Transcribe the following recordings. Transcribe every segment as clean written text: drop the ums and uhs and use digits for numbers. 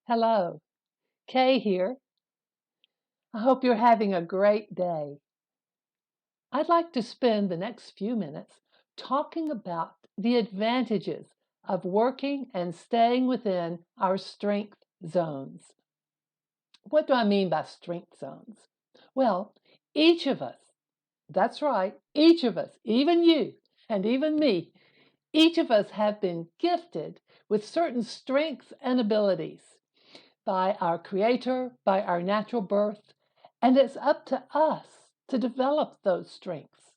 Hello, Kay here. I hope you're having a great day. I'd like to spend the next few minutes talking about the advantages of working and staying within our strength zones. What do I mean by strength zones? Well, each of us, that's right, each of us, even you and even me, each of us have been gifted with certain strengths and abilities by our Creator, by our natural birth, and it's up to us to develop those strengths.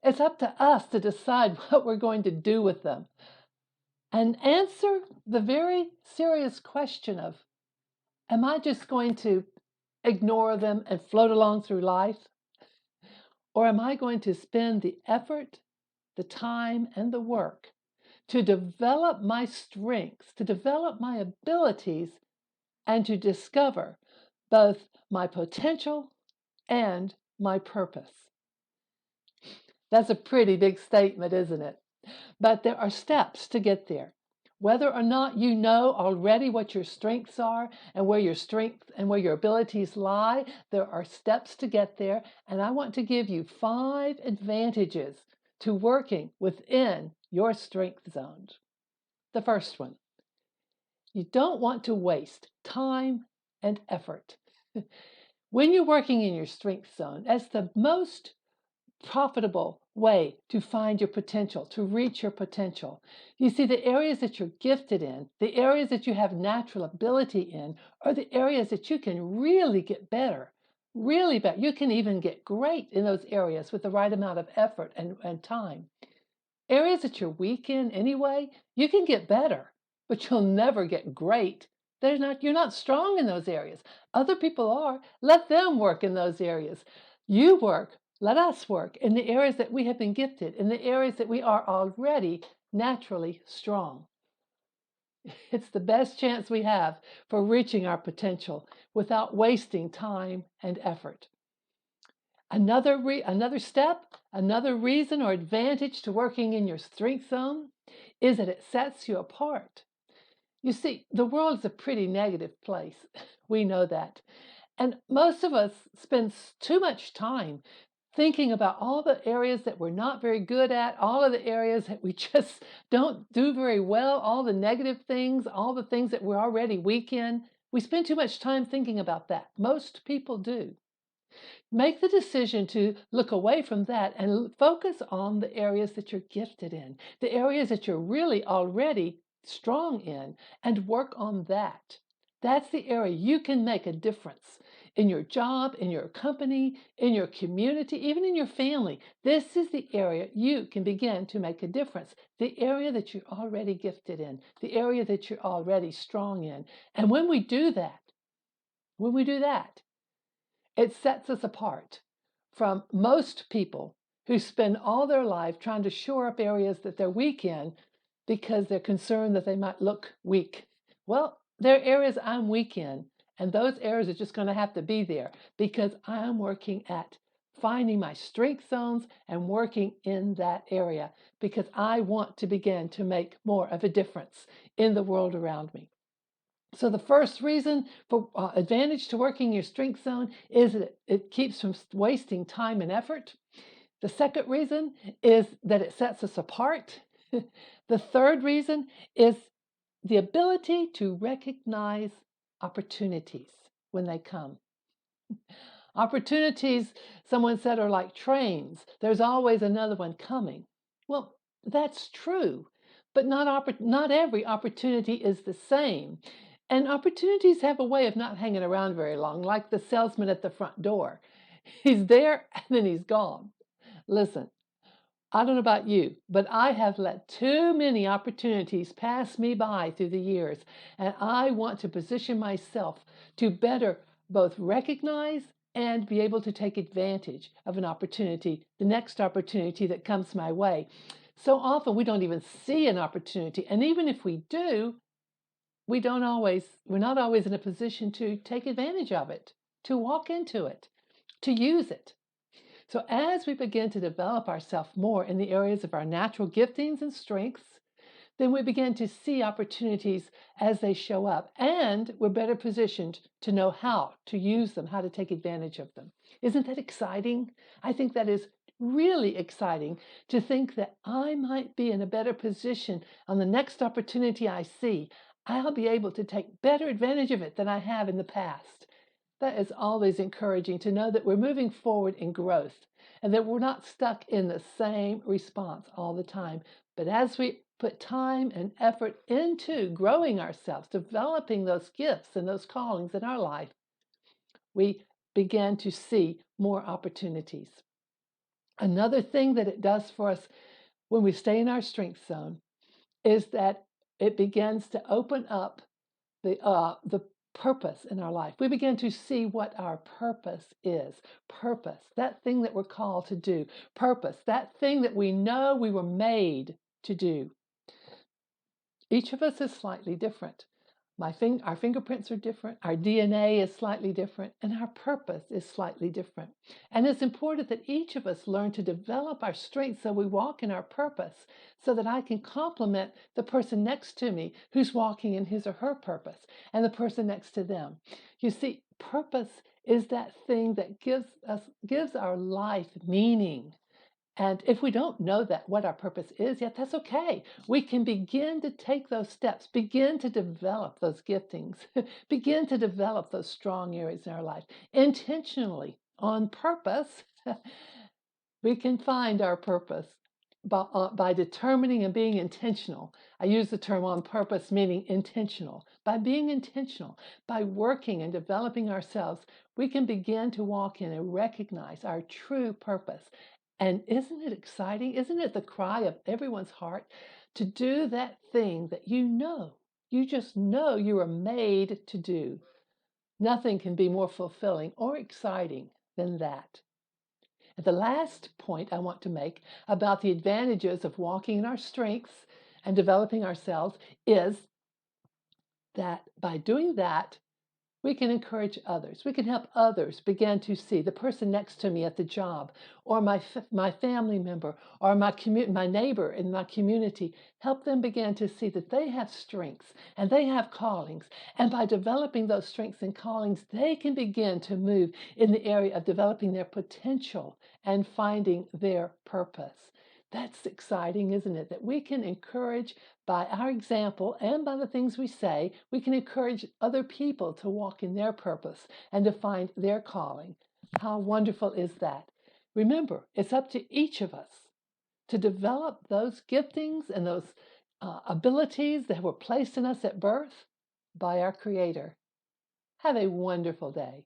It's up to us to decide what we're going to do with them and answer the very serious question of, am I just going to ignore them and float along through life? Or am I going to spend the effort, the time, and the work to develop my strengths, to develop my abilities, and to discover both my potential and my purpose? That's a pretty big statement, isn't it? But there are steps to get there. Whether or not you know already what your strengths are and where your strengths and where your abilities lie, there are steps to get there. And I want to give you 5 advantages to working within your strength zones. The first one, you don't want to waste time and effort. When you're working in your strength zone, that's the most profitable way to find your potential, to reach your potential. You see, the areas that you're gifted in, the areas that you have natural ability in, are the areas that you can really get better, really better. You can even get great in those areas with the right amount of effort and time. Areas that you're weak in anyway, you can get better, but you'll never get great. You're not strong in those areas. Other people are. Let them work in those areas. You work, let us work in the areas that we have been gifted, in the areas that we are already naturally strong. It's the best chance we have for reaching our potential without wasting time and effort. Another step, another reason or advantage to working in your strength zone is that it sets you apart. You see, the world is a pretty negative place. We know that. And most of us spend too much time thinking about all the areas that we're not very good at, all of the areas that we just don't do very well, all the negative things, all the things that we're already weak in. We spend too much time thinking about that. Most people do. Make the decision to look away from that and focus on the areas that you're gifted in, the areas that you're really already strong in, and work on that. That's the area you can make a difference in your job, in your company, in your community, even in your family. This is the area you can begin to make a difference, the area that you're already gifted in, the area that you're already strong in. And when we do that, it sets us apart from most people who spend all their life trying to shore up areas that they're weak in because they're concerned that they might look weak. Well, there are areas I'm weak in, and those areas are just going to have to be there because I'm working at finding my strength zones and working in that area because I want to begin to make more of a difference in the world around me. So the first reason for advantage to working your strength zone is that it keeps from wasting time and effort. The second reason is that it sets us apart. The third reason is the ability to recognize opportunities when they come. Opportunities, someone said, are like trains. There's always another one coming. Well, that's true, but not every opportunity is the same. And opportunities have a way of not hanging around very long, like the salesman at the front door. He's there and then he's gone. Listen, I don't know about you, but I have let too many opportunities pass me by through the years, and I want to position myself to better both recognize and be able to take advantage of an opportunity, the next opportunity that comes my way. So often we don't even see an opportunity, and even if we do, we're not always in a position to take advantage of it, to walk into it, to use it. So as we begin to develop ourselves more in the areas of our natural giftings and strengths, then we begin to see opportunities as they show up, and we're better positioned to know how to use them, how to take advantage of them. Isn't that exciting? I think that is really exciting to think that I might be in a better position on the next opportunity I see. I'll be able to take better advantage of it than I have in the past. That is always encouraging to know that we're moving forward in growth and that we're not stuck in the same response all the time. But as we put time and effort into growing ourselves, developing those gifts and those callings in our life, we begin to see more opportunities. Another thing that it does for us when we stay in our strength zone is that it begins to open up the purpose in our life. We begin to see what our purpose is. Purpose, that thing that we're called to do. Purpose, that thing that we know we were made to do. Each of us is slightly different. Our fingerprints are different, our DNA is slightly different, and our purpose is slightly different. And it's important that each of us learn to develop our strengths so we walk in our purpose, so that I can complement the person next to me who's walking in his or her purpose, and the person next to them. You see, purpose is that thing that gives our life meaning. And if we don't know that what our purpose is yet, that's okay. We can begin to take those steps, begin to develop those giftings, begin to develop those strong areas in our life intentionally on purpose. We can find our purpose by determining and being intentional. I use the term on purpose, meaning intentional. By being intentional, by working and developing ourselves, we can begin to walk in and recognize our true purpose. And isn't it exciting? Isn't it the cry of everyone's heart to do that thing that you just know you were made to do? Nothing can be more fulfilling or exciting than that. And the last point I want to make about the advantages of walking in our strengths and developing ourselves is that by doing that, we can encourage others. We can help others begin to see the person next to me at the job, or my family member, or my neighbor in my community. Help them begin to see that they have strengths and they have callings. And by developing those strengths and callings, they can begin to move in the area of developing their potential and finding their purpose. That's exciting, isn't it? That we can encourage by our example and by the things we say, we can encourage other people to walk in their purpose and to find their calling. How wonderful is that? Remember, it's up to each of us to develop those giftings and those abilities that were placed in us at birth by our Creator. Have a wonderful day.